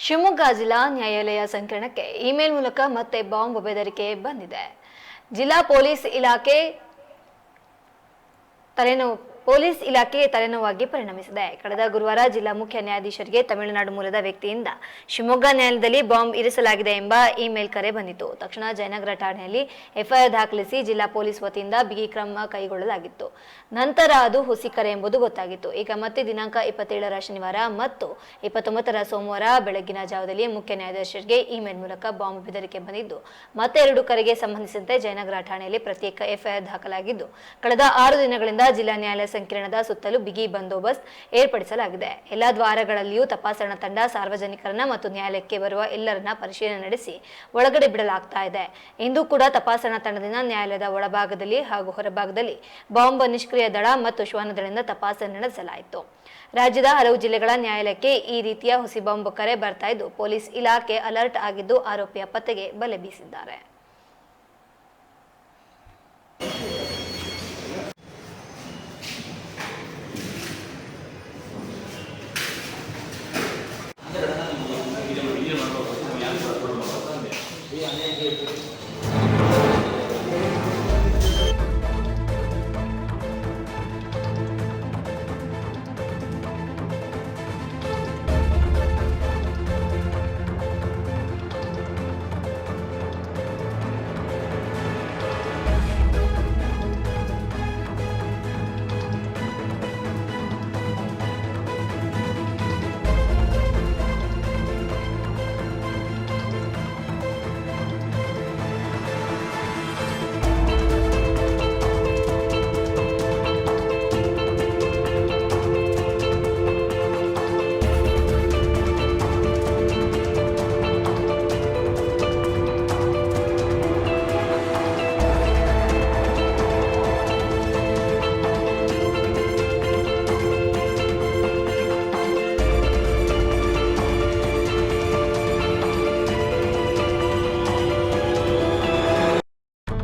ಶಿವಮೊಗ್ಗ ಜಿಲ್ಲಾ ನ್ಯಾಯಾಲಯ ಸಂಕೀರ್ಣಕ್ಕೆ ಇಮೇಲ್ ಮೂಲಕ ಮತ್ತೆ ಬಾಂಬ್ ಬೆದರಿಕೆ ಬಂದಿದೆ. ಜಿಲ್ಲಾ ಪೊಲೀಸ್ ಇಲಾಖೆ ತಲೆನೋವಾಗಿ ಪರಿಣಮಿಸಿದೆ. ಕಳೆದ ಗುರುವಾರ ಜಿಲ್ಲಾ ಮುಖ್ಯ ನ್ಯಾಯಾಧೀಶರಿಗೆ ತಮಿಳುನಾಡು ಮೂಲದ ವ್ಯಕ್ತಿಯಿಂದ ಶಿವಮೊಗ್ಗ ನ್ಯಾಯಾಲಯದಲ್ಲಿ ಬಾಂಬ್ ಇರಿಸಲಾಗಿದೆ ಎಂಬ ಇಮೇಲ್ ಕರೆ ಬಂದಿತ್ತು. ತಕ್ಷಣ ಜಯನಗರ ಠಾಣೆಯಲ್ಲಿ ಎಫ್ಐಆರ್ ದಾಖಲಿಸಿ ಜಿಲ್ಲಾ ಪೊಲೀಸ್ ವತಿಯಿಂದ ಬಿಗಿ ಕ್ರಮ ಕೈಗೊಳ್ಳಲಾಗಿತ್ತು. ನಂತರ ಅದು ಹುಸಿ ಕರೆ ಎಂಬುದು ಗೊತ್ತಾಗಿತ್ತು. ಈಗ ಮತ್ತೆ ದಿನಾಂಕ 27ರ ಶನಿವಾರ ಮತ್ತು 29ರ ಸೋಮವಾರ ಬೆಳಗಿನ ಜಾವದಲ್ಲಿ ಮುಖ್ಯ ನ್ಯಾಯಾಧೀಶರಿಗೆ ಇಮೇಲ್ ಮೂಲಕ ಬಾಂಬ್ ಬೆದರಿಕೆ ಬಂದಿದ್ದು, ಮತ್ತೆ 2 ಕರೆಗೆ ಸಂಬಂಧಿಸಿದಂತೆ ಜಯನಗರ ಠಾಣೆಯಲ್ಲಿ ಪ್ರತ್ಯೇಕ ಎಫ್ಐಆರ್ ದಾಖಲಾಗಿದ್ದು, ಕಳೆದ 6 ದಿನಗಳಿಂದ ಜಿಲ್ಲಾ ನ್ಯಾಯಾಲಯ ಸಂಕೀರ್ಣದ ಸುತ್ತಲೂ ಬಿಗಿ ಬಂದೋಬಸ್ತ್ ಏರ್ಪಡಿಸಲಾಗಿದೆ. ಎಲ್ಲ ದ್ವಾರಗಳಲ್ಲಿಯೂ ತಪಾಸಣಾ ತಂಡ ಸಾರ್ವಜನಿಕರನ್ನ ಮತ್ತು ನ್ಯಾಯಾಲಯಕ್ಕೆ ಬರುವ ಎಲ್ಲರನ್ನ ಪರಿಶೀಲನೆ ನಡೆಸಿ ಒಳಗಡೆ ಬಿಡಲಾಗ್ತಾ ಇದೆ. ಇಂದು ಕೂಡ ತಪಾಸಣಾ ತಂಡದಿಂದ ನ್ಯಾಯಾಲಯದ ಒಳಭಾಗದಲ್ಲಿ ಹಾಗೂ ಹೊರಭಾಗದಲ್ಲಿ ಬಾಂಬ್ ನಿಷ್ಕ್ರಿಯ ದಳ ಮತ್ತು ಶ್ವಾನದಳದಿಂದ ತಪಾಸಣೆ ನಡೆಸಲಾಯಿತು. ರಾಜ್ಯದ ಹಲವು ಜಿಲ್ಲೆಗಳ ನ್ಯಾಯಾಲಯಕ್ಕೆ ಈ ರೀತಿಯ ಹುಸಿ ಬಾಂಬ್ ಕರೆ ಬರ್ತಾ ಇದ್ದು, ಪೊಲೀಸ್ ಇಲಾಖೆ ಅಲರ್ಟ್ ಆಗಿದ್ದು ಆರೋಪಿಯ ಪತ್ತೆಗೆ ಬಲೆ ಬೀಸಿದ್ದಾರೆ.